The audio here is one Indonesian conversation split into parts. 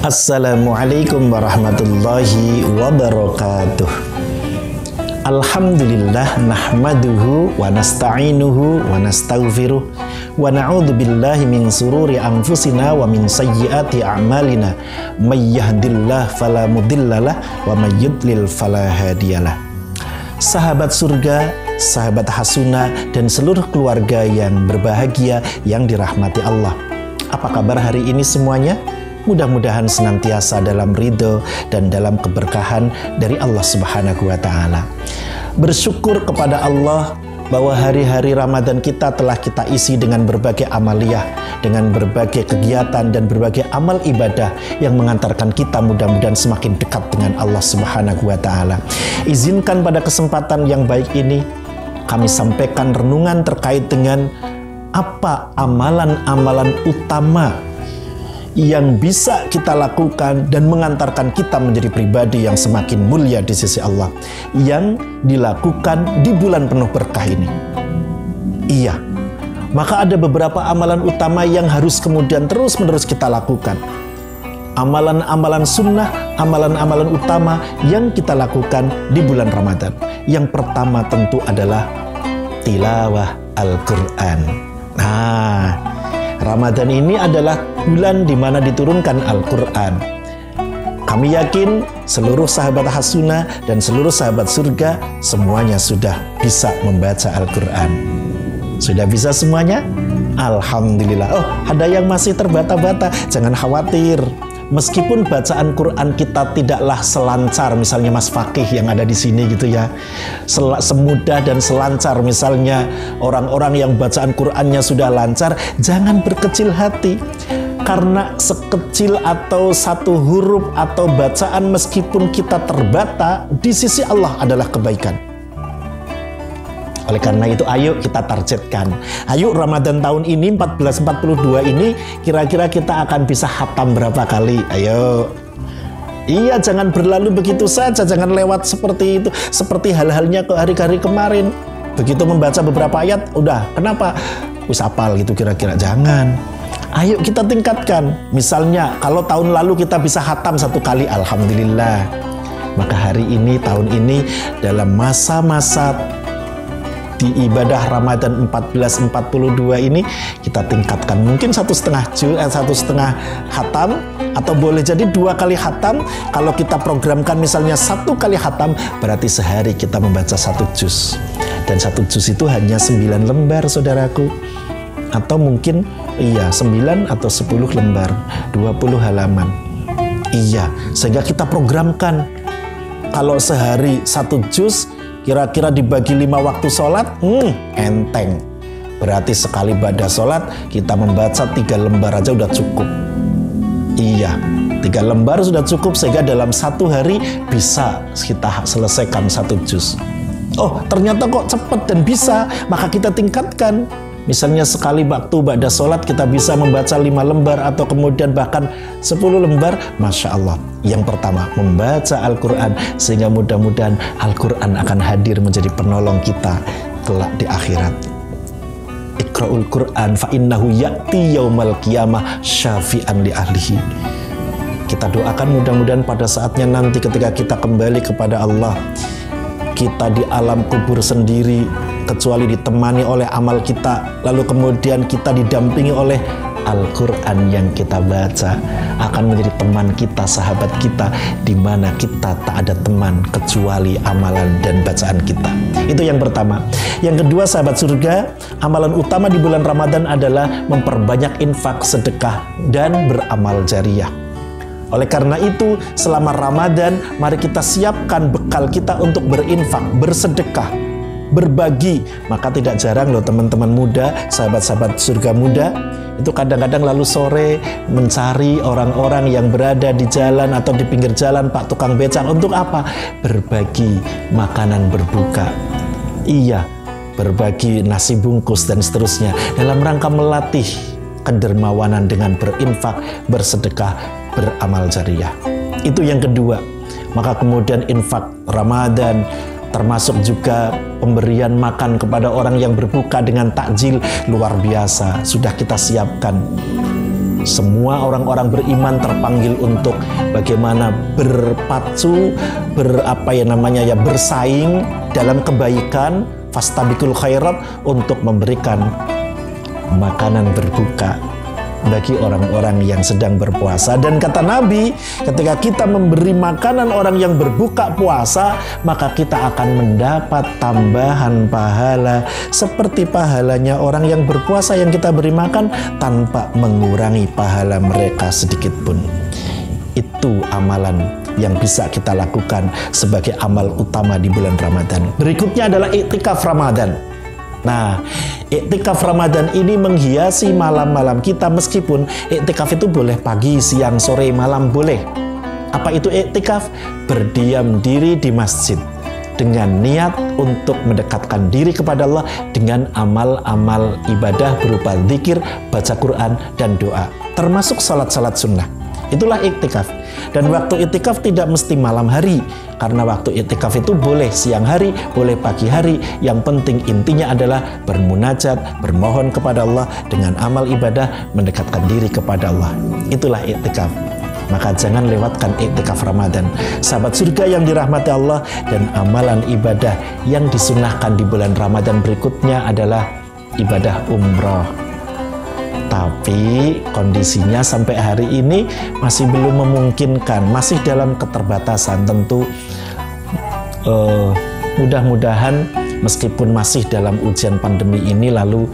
Assalamualaikum warahmatullahi wabarakatuh. Alhamdulillah nahmaduhu wa nasta'inuhu wa nastaghfiruh wa na'udzu billahi min sururi anfusina wa min sayyiati a'malina may yahdihillahu fala mudhillalah wa may yudlil fala hadiyalah. Sahabat surga, sahabat Hasuna dan seluruh keluarga yang berbahagia yang dirahmati Allah. Apa kabar hari ini semuanya? Mudah-mudahan senantiasa dalam ridho dan dalam keberkahan dari Allah Subhanahu wa Ta'ala. Bersyukur kepada Allah bahwa hari-hari Ramadan kita telah kita isi dengan berbagai amaliyah, dengan berbagai kegiatan dan berbagai amal ibadah yang mengantarkan kita mudah-mudahan semakin dekat dengan Allah Subhanahu wa Ta'ala. Izinkan pada kesempatan yang baik ini kami sampaikan renungan terkait dengan apa amalan-amalan utama yang bisa kita lakukan dan mengantarkan kita menjadi pribadi yang semakin mulia di sisi Allah, yang dilakukan di bulan penuh berkah ini. Iya, maka ada beberapa amalan utama yang harus kemudian terus-menerus kita lakukan. Amalan-amalan sunnah, amalan-amalan utama yang kita lakukan di bulan Ramadan. Yang pertama tentu adalah tilawah Al-Quran. Nah, Ramadan ini adalah bulan di mana diturunkan Al-Quran. Kami yakin seluruh sahabat Hasuna dan seluruh sahabat surga semuanya sudah bisa membaca Al-Quran. Sudah bisa semuanya? Alhamdulillah. Oh, ada yang masih terbata-bata. Jangan khawatir. Meskipun bacaan Quran kita tidaklah selancar misalnya Mas Fakih yang ada di sini gitu ya, semudah dan selancar misalnya orang-orang yang bacaan Qurannya sudah lancar, jangan berkecil hati. Karena sekecil atau satu huruf atau bacaan meskipun kita terbata, di sisi Allah adalah kebaikan. Oleh karena itu ayo kita targetkan. Ayo Ramadan tahun ini 1442 ini kira-kira kita akan bisa khatam berapa kali? Ayo. Iya, jangan berlalu begitu saja, jangan lewat seperti itu, seperti hal-halnya ke hari-hari kemarin. Begitu membaca beberapa ayat, udah, kenapa? Wis hafal gitu kira-kira, jangan. Ayo kita tingkatkan. Misalnya kalau tahun lalu kita bisa khatam satu kali, alhamdulillah. Maka hari ini, tahun ini dalam masa-masa di ibadah Ramadan 1442 ini kita tingkatkan mungkin satu setengah khatam atau boleh jadi 2 kali khatam. Kalau kita programkan misalnya 1 kali khatam, berarti sehari kita membaca 1 juz, dan 1 juz itu hanya 9 lembar saudaraku, atau mungkin 9 atau 10 lembar, 20 halaman. Iya, sehingga kita programkan kalau sehari 1 juz, kira-kira dibagi 5 waktu sholat, enteng. Berarti sekali pada sholat kita membaca 3 lembar aja udah cukup. Iya, 3 lembar sudah cukup sehingga dalam 1 hari bisa kita selesaikan 1 juz. Oh, ternyata kok cepat dan bisa, maka kita tingkatkan. Misalnya sekali waktu pada sholat kita bisa membaca 5 lembar atau kemudian bahkan 10 lembar. Masya Allah. Yang pertama, membaca Al-Quran sehingga mudah-mudahan Al-Quran akan hadir menjadi penolong kita kelak di akhirat. Iqra'ul Quran fa innahu ya'ti yaumal qiyamah syafi'an li ahlihi. Kita doakan mudah-mudahan pada saatnya nanti ketika kita kembali kepada Allah, kita di alam kubur sendiri kecuali ditemani oleh amal kita, lalu kemudian kita didampingi oleh Al-Quran yang kita baca, akan menjadi teman kita, sahabat kita, di mana kita tak ada teman kecuali amalan dan bacaan kita. Itu yang pertama. Yang kedua, sahabat surga, amalan utama di bulan Ramadan adalah memperbanyak infak, sedekah, dan beramal jariyah. Oleh karena itu, selama Ramadan, mari kita siapkan bekal kita untuk berinfak, bersedekah, berbagi. Maka tidak jarang loh teman-teman muda, sahabat-sahabat surga muda, itu kadang-kadang lalu sore mencari orang-orang yang berada di jalan atau di pinggir jalan, Pak tukang becak, untuk apa? Berbagi makanan berbuka. Iya, berbagi nasi bungkus dan seterusnya, dalam rangka melatih kedermawanan dengan berinfak, bersedekah, beramal jariyah. Itu yang kedua. Maka kemudian infak Ramadan termasuk juga pemberian makan kepada orang yang berbuka dengan takjil luar biasa, sudah kita siapkan. Semua orang-orang beriman terpanggil untuk bagaimana berpacu, bersaing dalam kebaikan, fastabiqul khairat, untuk memberikan makanan berbuka bagi orang-orang yang sedang berpuasa. Dan kata Nabi, ketika kita memberi makanan orang yang berbuka puasa, maka kita akan mendapat tambahan pahala seperti pahalanya orang yang berpuasa yang kita beri makan, tanpa mengurangi pahala mereka sedikit pun. Itu amalan yang bisa kita lakukan sebagai amal utama di bulan Ramadan. Berikutnya adalah iktikaf Ramadan. Nah, iktikaf Ramadan ini menghiasi malam-malam kita, meskipun iktikaf itu boleh pagi, siang, sore, malam boleh. Apa itu iktikaf? Berdiam diri di masjid dengan niat untuk mendekatkan diri kepada Allah dengan amal-amal ibadah berupa zikir, baca Quran, dan doa, termasuk salat-salat sunnah. Itulah iktikaf. Dan waktu iktikaf tidak mesti malam hari, karena waktu iktikaf itu boleh siang hari, boleh pagi hari. Yang penting intinya adalah bermunajat, bermohon kepada Allah dengan amal ibadah, mendekatkan diri kepada Allah. Itulah iktikaf. Maka jangan lewatkan iktikaf Ramadan. Sahabat surga yang dirahmati Allah, dan amalan ibadah yang disunahkan di bulan Ramadan berikutnya adalah ibadah umroh. Tapi kondisinya sampai hari ini masih belum memungkinkan, masih dalam keterbatasan. Tentu mudah-mudahan meskipun masih dalam ujian pandemi ini, lalu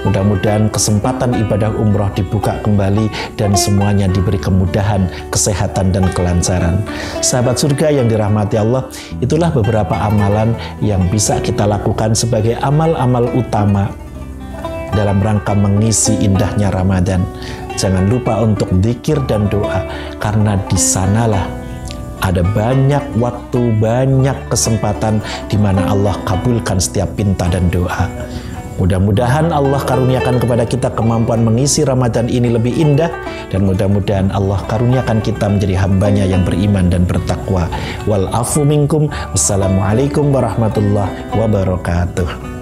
mudah-mudahan kesempatan ibadah umroh dibuka kembali dan semuanya diberi kemudahan, kesehatan, dan kelancaran. Sahabat surga yang dirahmati Allah, itulah beberapa amalan yang bisa kita lakukan sebagai amal-amal utama dalam rangka mengisi indahnya Ramadan. Jangan lupa untuk zikir dan doa, karena di sanalah ada banyak waktu, banyak kesempatan di mana Allah kabulkan setiap pinta dan doa. Mudah-mudahan Allah karuniakan kepada kita kemampuan mengisi Ramadan ini lebih indah, dan mudah-mudahan Allah karuniakan kita menjadi hambanya yang beriman dan bertakwa. Wal afu minkum. Wassalamualaikum warahmatullahi wabarakatuh.